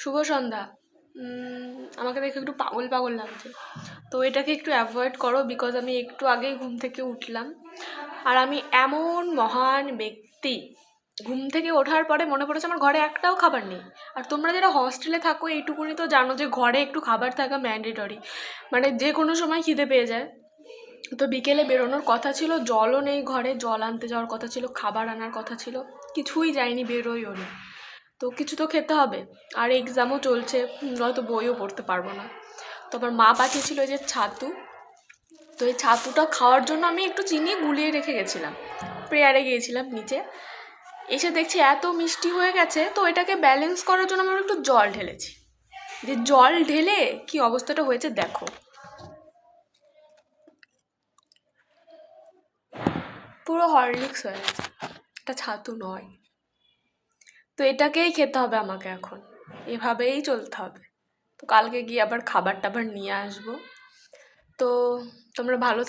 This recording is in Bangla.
শুভ সন্ধ্যা। আমাকে দেখে একটু পাগল পাগল লাগছে, তো এটাকে একটু অ্যাভয়েড করো, বিকজ আমি একটু আগেই ঘুম থেকে উঠলাম। আর আমি এমন মহান ব্যক্তি, ঘুম থেকে ওঠার পরে মনে পড়েছে আমার ঘরে একটাও খাবার নেই। আর তোমরা যারা হস্টেলে থাকো এইটুকুনি তো জানো যে ঘরে একটু খাবার থাকা ম্যান্ডেটরি, মানে যে কোনো সময় খিদে পেয়ে যায়। তো বিকেলে বেরোনোর কথা ছিল, জলও নেই ঘরে, জল আনতে যাওয়ার কথা ছিল, খাবার আনার কথা ছিল, কিছুই যায়নি, বেরোইও নি। তো কিছু তো খেতে হবে, আর এক্সামও চলছে, হয়তো বইও পড়তে পারবো না। তো আমার মা পাঠিয়েছিল এই যে ছাতু, তো এই ছাতুটা খাওয়ার জন্য আমি একটু চিনি গুলিয়ে রেখে গেছিলাম, প্রেয়ারে গিয়েছিলাম নিচে, এসে দেখছি এত মিষ্টি হয়ে গেছে। তো এটাকে ব্যালেন্স করার জন্য আমি একটু জল ঢেলেছি, যে জল ঢেলে কি অবস্থাটা হয়েছে দেখো, পুরো হরলিক্স হয়ে গেছে, এটা ছাতু নয়। তো এটাকেই খেতে হবে আমাকে এখন, এভাবেই চলতে হবে। তো কালকে গিয়ে আবার খাবার টাবার নিয়ে আসবো। তো তোমরা ভালো